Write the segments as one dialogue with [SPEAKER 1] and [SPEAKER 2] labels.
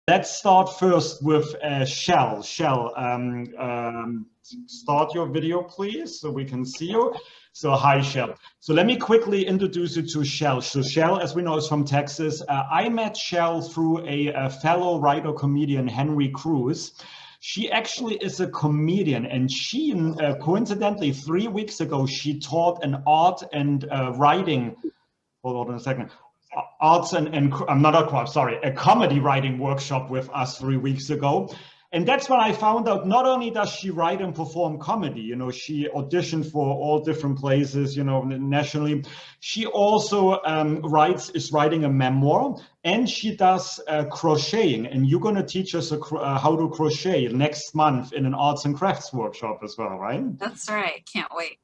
[SPEAKER 1] Let's start first with Shell. Shell, start your video, please, so we can see you. So hi, Shell. So let me quickly introduce you to Shell. So Shell, as we know, is from Texas. I met Shell through a fellow writer-comedian, Henry Cruz. She actually is a comedian, and she, coincidentally, 3 weeks ago, she taught an art and writing, hold on a second, arts and I'm not a crowd, sorry, a comedy writing workshop with us 3 weeks ago. And that's when I found out not only does she write and perform comedy, you know, she auditioned for all different places, you know, nationally. She also is writing a memoir, and she does crocheting. And you're going to teach us how to crochet next month in an arts and crafts workshop as well, right?
[SPEAKER 2] That's right. Can't wait.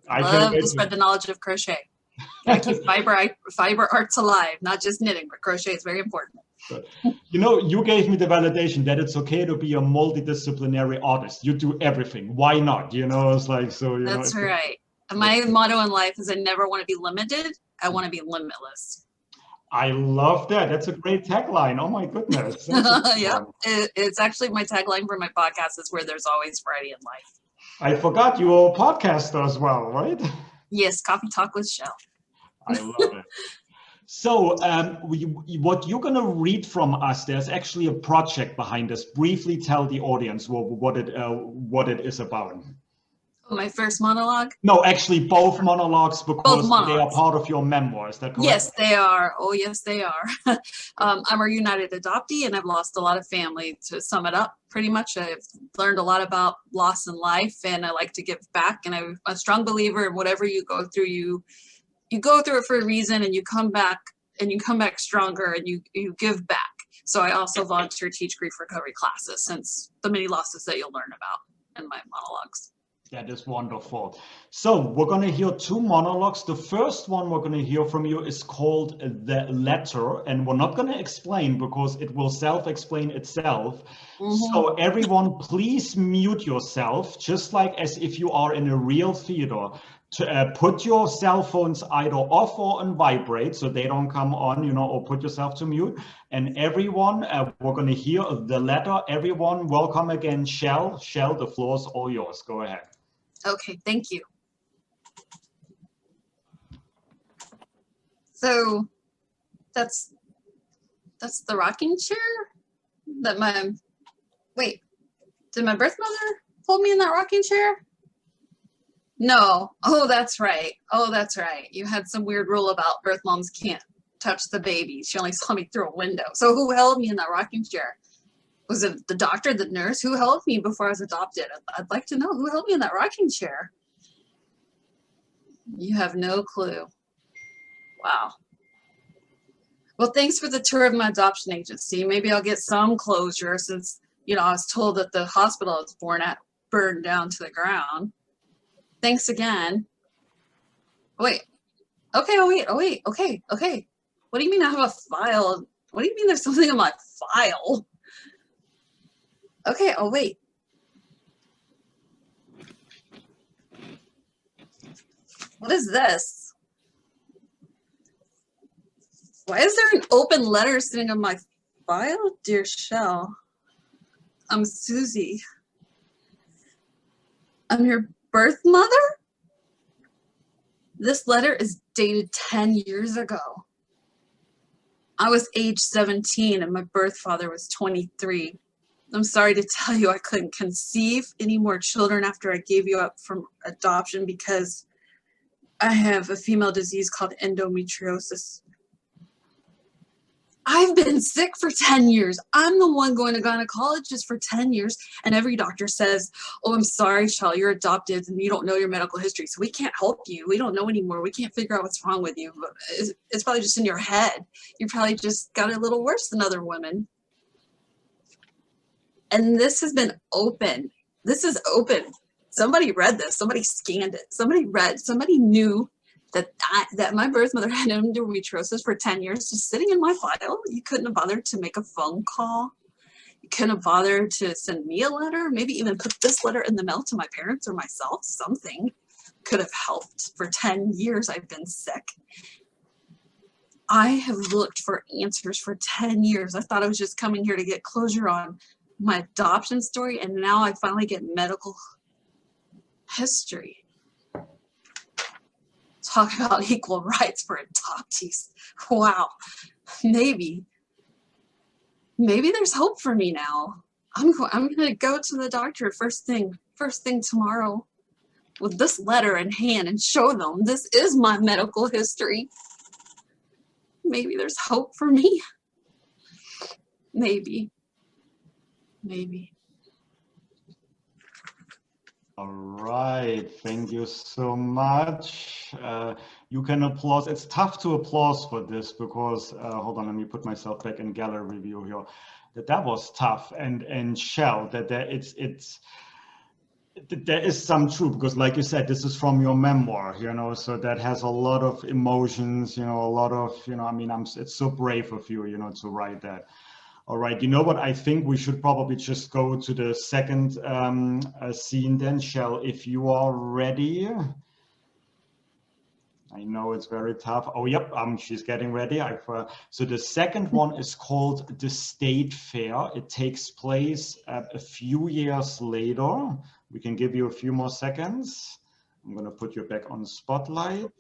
[SPEAKER 2] I love to spread the knowledge of crochet. Gotta keep fiber arts alive, not just knitting, but crochet is very important.
[SPEAKER 1] You know, you gave me the validation that it's okay to be a multidisciplinary artist. You do everything. Why not? You know, it's like, so, you know.
[SPEAKER 2] That's right. My motto in life is I never want to be limited. I want to be limitless.
[SPEAKER 1] I love that. That's a great tagline. Oh my goodness.
[SPEAKER 2] Yeah, it's actually my tagline for my podcast is where there's always variety in life.
[SPEAKER 1] I forgot you are a podcaster as well, right?
[SPEAKER 2] Yes, Coffee Talk with Shell.
[SPEAKER 1] I love it. So what you're going to read from us, there's actually a project behind this. Briefly tell the audience what it is about.
[SPEAKER 2] My first monologue?
[SPEAKER 1] No, actually both monologues, because they are part of your memoir. Is that correct?
[SPEAKER 2] Yes, they are. Oh, yes, they are. I'm a reunited adoptee, and I've lost a lot of family. To sum it up, pretty much, I've learned a lot about loss in life, and I like to give back. And I'm a strong believer in whatever you go through, you go through it for a reason, and you come back stronger, and you give back. So I also volunteer teach grief recovery classes, since the many losses that you'll learn about in my monologues.
[SPEAKER 1] That is wonderful. So we're going to hear 2 monologues. The first one we're going to hear from you is called The Letter, and we're not going to explain because it will self-explain itself. So everyone, please mute yourself, just like as if you are in a real theater. To put your cell phones either off or on vibrate so they don't come on, you know, or put yourself to mute. And everyone, we're going to hear The Letter. Everyone, welcome again, Shell. Shell, the floor is all yours. Go ahead.
[SPEAKER 2] Okay, thank you. So that's the rocking chair that wait, did my birth mother hold me in that rocking chair? No. Oh, that's right. Oh, that's right. You had some weird rule about birth moms can't touch the baby. She only saw me through a window. So who held me in that rocking chair? Was it the doctor, the nurse? Who held me before I was adopted? I'd like to know who held me in that rocking chair. You have no clue. Wow. Well, thanks for the tour of my adoption agency. Maybe I'll get some closure since, you know, I was told that the hospital I was born at burned down to the ground. Thanks again. Wait. Okay, okay. What do you mean I have a file? What do you mean there's something in my file? Okay, oh wait. What is this? Why is there an open letter sitting on my file? Dear Shell, I'm Susie. I'm your birth mother? This letter is dated 10 years ago. I was age 17 and my birth father was 23. I'm sorry to tell you I couldn't conceive any more children after I gave you up from adoption because I have a female disease called endometriosis. I've been sick for 10 years. I'm the one going to gynecologist for 10 years. And every doctor says, oh, I'm sorry, Shell, you're adopted and you don't know your medical history. So we can't help you. We don't know anymore. We can't figure out what's wrong with you. But it's probably just in your head. You probably just got it a little worse than other women. And this has been open. This is open. Somebody read this. Somebody scanned it. Somebody knew that my birth mother had endometriosis for 10 years, just sitting in my file. You couldn't have bothered to make a phone call. You couldn't have bothered to send me a letter, maybe even put this letter in the mail to my parents or myself. Something could have helped. For 10 years I've been sick. I have looked for answers for 10 years. I thought I was just coming here to get closure on my adoption story, and now I finally get medical history. Talk about equal rights for adoptees. Wow. Maybe there's hope for me now. I'm gonna go to the doctor first thing tomorrow with this letter in hand and show them this is my medical history. Maybe there's hope for me. Maybe.
[SPEAKER 1] All right, thank you so much. You can applaud. It's tough to applause for this because, hold on, let me put myself back in gallery view here. That was tough, and Shell, that there is some truth, because like you said, this is from your memoir, you know, so that has a lot of emotions, you know, a lot of, you know, I mean, it's so brave of you, you know, to write that. All right, you know what, I think we should probably just go to the second scene then. Shell, if you are ready. I know it's very tough. Oh, yep, she's getting ready. So the second one is called The State Fair. It takes place a few years later. We can give you a few more seconds. I'm gonna put you back on spotlight.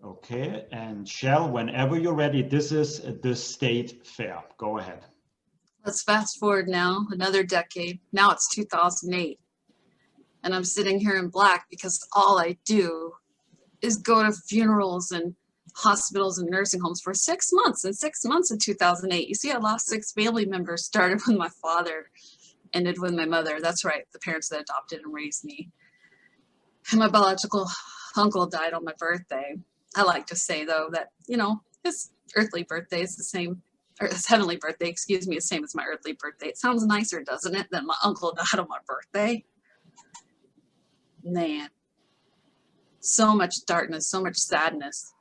[SPEAKER 1] Okay, and Shell, whenever you're ready, this is The State Fair. Go ahead.
[SPEAKER 2] Let's fast forward now, another decade. Now it's 2008. And I'm sitting here in black because all I do is go to funerals and hospitals and nursing homes for 6 months. And 6 months in 2008, you see, I lost 6 family members, started with my father, ended with my mother. That's right, the parents that adopted and raised me. And my biological uncle died on my birthday. I like to say, though, that, you know, his earthly birthday is the same, or his heavenly birthday, excuse me, is the same as my earthly birthday. It sounds nicer, doesn't it, than my uncle died on my birthday? Man, so much darkness, so much sadness.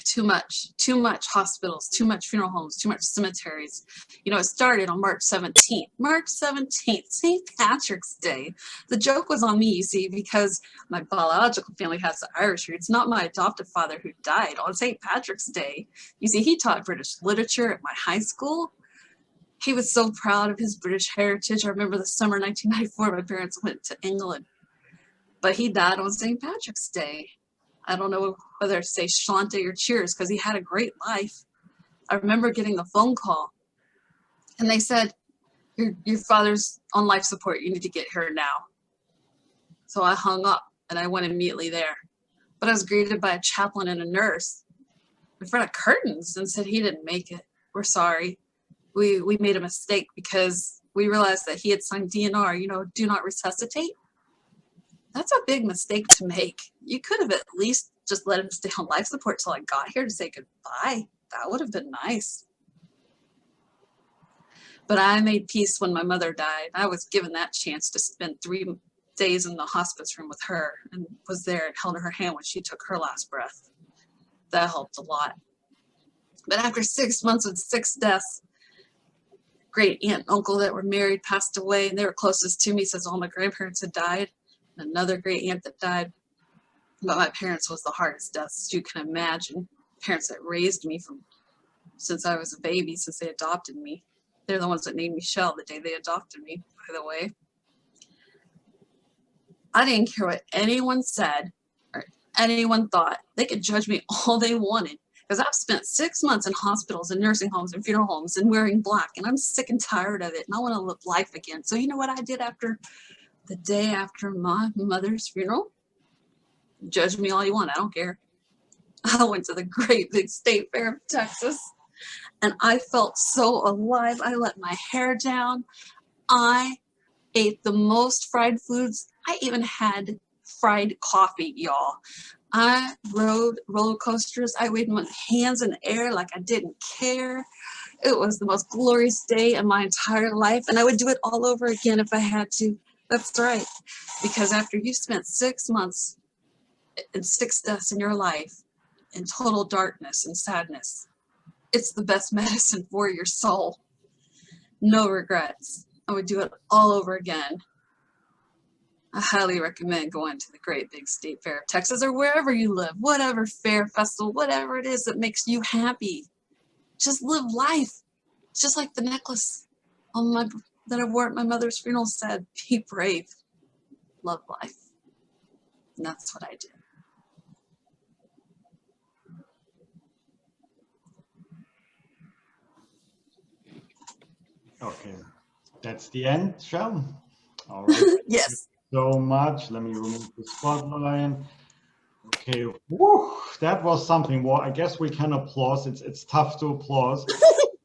[SPEAKER 2] Too much hospitals, too much funeral homes, too much cemeteries. You know, it started on March 17th. March 17th, St. Patrick's Day. The joke was on me, you see, because my biological family has the Irish roots, not my adoptive father who died on St. Patrick's Day. You see, he taught British literature at my high school. He was so proud of his British heritage. I remember the summer 1994, my parents went to England, but he died on St. Patrick's Day. I don't know whether to say Shlante or cheers, because he had a great life. I remember getting the phone call, and they said, your father's on life support. You need to get here now. So I hung up, and I went immediately there. But I was greeted by a chaplain and a nurse in front of curtains and said he didn't make it. We're sorry. We made a mistake because we realized that he had signed DNR, you know, do not resuscitate. That's a big mistake to make. You could have at least just let him stay on life support till I got here to say goodbye. That would have been nice. But I made peace when my mother died. I was given that chance to spend 3 days in the hospice room with her, and was there and held her hand when she took her last breath. That helped a lot. But after 6 months with 6 deaths, great aunt and uncle that were married passed away, and they were closest to me, since all my grandparents had died. And another great aunt that died. But my parents was the hardest deaths you can imagine. Parents that raised me since I was a baby, since they adopted me. They're the ones that named me Shell the day they adopted me, by the way. I didn't care what anyone said or anyone thought. They could judge me all they wanted, because I've spent 6 months in hospitals and nursing homes and funeral homes and wearing black, and I'm sick and tired of it, and I want to live life again. So you know what I did after the day after my mother's funeral? Judge me all you want, I don't care. I went to the great big state fair of Texas, and I felt so alive. I let my hair down. I ate the most fried foods. I even had fried coffee, y'all. I rode roller coasters. I waved my hands in the air like I didn't care. It was the most glorious day in my entire life, and I would do it all over again if I had to. That's right, because after you spent 6 months and 6 deaths in your life in total darkness and sadness, it's the best medicine for your soul. No regrets. I would do it all over again. I highly recommend going to the Great Big State Fair of Texas, or wherever you live, whatever fair, festival, whatever it is that makes you happy. Just live life. It's just like the necklace on that I wore at my mother's funeral said, be brave, love life. And that's what I did.
[SPEAKER 1] Okay, that's the end, Shell. All right.
[SPEAKER 2] Yes.
[SPEAKER 1] So much. Let me remove the spotlight. Okay. Woo, that was something. Well, I guess we can applaud. It's tough to applaud.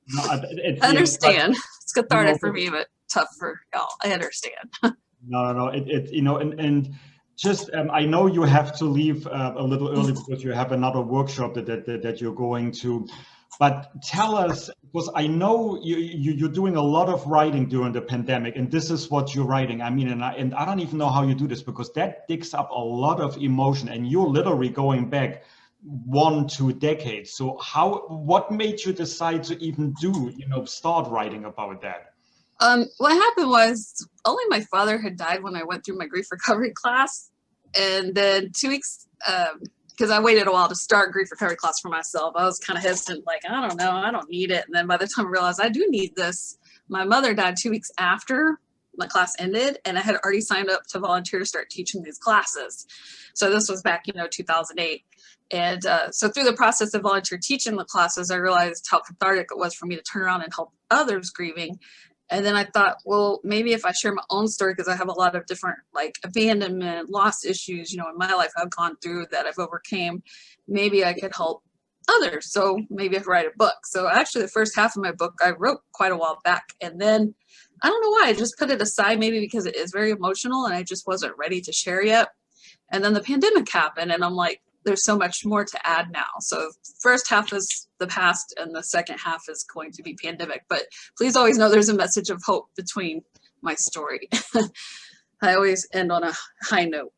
[SPEAKER 1] No,
[SPEAKER 2] I understand. It's cathartic for me, but tough for y'all. I understand.
[SPEAKER 1] No. And just I know you have to leave a little early because you have another workshop that you're going to. But tell us, because I know you're doing a lot of writing during the pandemic, and this is what you're writing. I mean, and I don't even know how you do this, because that digs up a lot of emotion, and you're literally going back 1-2 decades. So what made you decide to even start writing about that?
[SPEAKER 2] What happened was only my father had died when I went through my grief recovery class, and then 2 weeks. Because I waited a while to start grief recovery class for myself. I was kind of hesitant, like, I don't know, I don't need it. And then by the time I realized I do need this, my mother died 2 weeks after my class ended, and I had already signed up to volunteer to start teaching these classes. So this was back, 2008. And so through the process of volunteer teaching the classes, I realized how cathartic it was for me to turn around and help others grieving. And then I thought, well, maybe if I share my own story, because I have a lot of different like abandonment, loss issues, in my life I've gone through that I've overcame, maybe I could help others. So maybe I could write a book. So actually the first half of my book I wrote quite a while back. And then I don't know why, I just put it aside, maybe because it is very emotional and I just wasn't ready to share yet. And then the pandemic happened and I'm like, there's so much more to add now. So first half is the past and the second half is going to be pandemic. But please always know there's a message of hope between my story. I always end on a high note.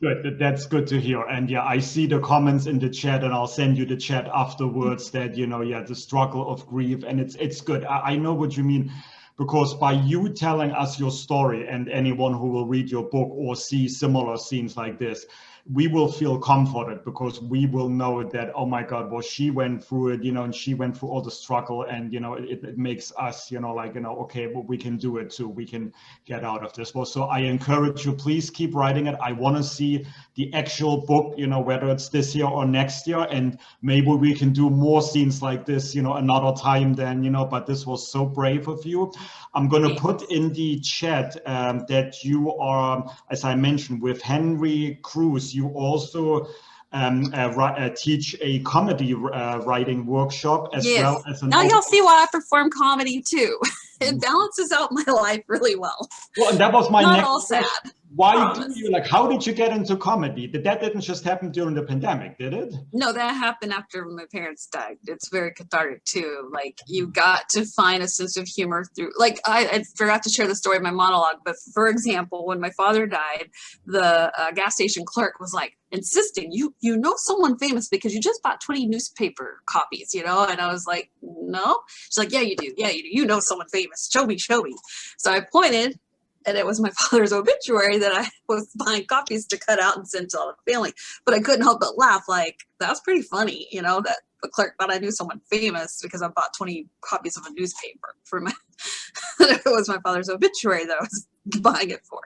[SPEAKER 1] Good, that's good to hear. And yeah, I see the comments in the chat, and I'll send you the chat afterwards that, the struggle of grief, and it's good. I know what you mean. Because by you telling us your story, and anyone who will read your book or see similar scenes like this, we will feel comforted, because we will know that, oh my God, well, she went through it, and she went through all the struggle, and, it makes us, okay, well, we can do it too. We can get out of this. Well, so I encourage you, please keep writing it. I want to see the actual book, whether it's this year or next year, and maybe we can do more scenes like this, another time then, but this was so brave of you. I'm going to put in the chat that you are, as I mentioned, with Henry Cruz, you also teach a comedy writing workshop as well as an.
[SPEAKER 2] Now you'll see why I perform comedy too. It balances out my life really well.
[SPEAKER 1] Well, and that was my
[SPEAKER 2] Not
[SPEAKER 1] next
[SPEAKER 2] all
[SPEAKER 1] question.
[SPEAKER 2] sad.
[SPEAKER 1] Why do you, how did you get into comedy? That didn't just happen during the pandemic, did it?
[SPEAKER 2] No, that happened after my parents died. It's very cathartic too. Like, you got to find a sense of humor through, like, I forgot to share the story of my monologue, but for example, when my father died, the gas station clerk was like insisting, you know someone famous because you just bought 20 newspaper copies, and I was like, no. She's like, yeah, you do. You know someone famous. Show me. So I pointed, and it was my father's obituary that I was buying copies to cut out and send to all the family. But I couldn't help but laugh, like, that's pretty funny, that the clerk thought I knew someone famous because I bought 20 copies of a newspaper for my, it was my father's obituary that I was buying it for.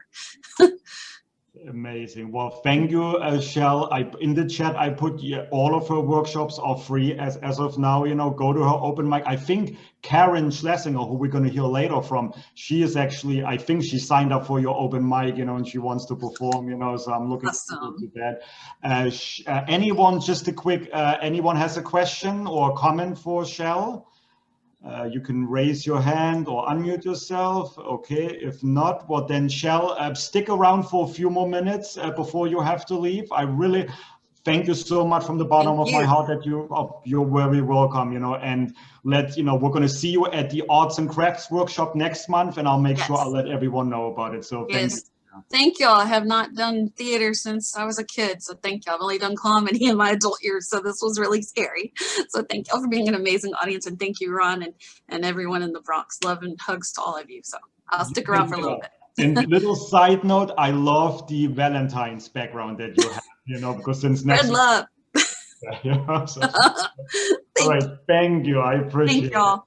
[SPEAKER 1] Amazing. Well, thank you, Shell. In the chat, I put all of her workshops are free as of now. Go to her open mic. I think Karen Schlesinger, who we're going to hear later from, she is actually, I think she signed up for your open mic, and she wants to perform, so I'm looking forward to that. Anyone, just a quick, anyone has a question or comment for Shell? You can raise your hand or unmute yourself. Okay, if not, well then, Shell, stick around for a few more minutes before you have to leave. I really thank you so much from the bottom of my heart that you're very welcome, and we're going to see you at the Arts and Crafts workshop next month, and I'll make sure I'll let everyone know about it. So thank you.
[SPEAKER 2] Thank y'all. I have not done theater since I was a kid, so thank y'all. I've only done comedy in my adult years, so this was really scary. So thank y'all for being an amazing audience, and thank you, Ron, and everyone in the Bronx. Love and hugs to all of you. So I'll stick around for a little bit.
[SPEAKER 1] And little side note, I love the Valentine's background that you have, you know, because since next
[SPEAKER 2] Good luck.
[SPEAKER 1] yeah, so, all right, thank you. I appreciate
[SPEAKER 2] Thank y'all.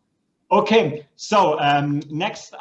[SPEAKER 1] it. Okay, so next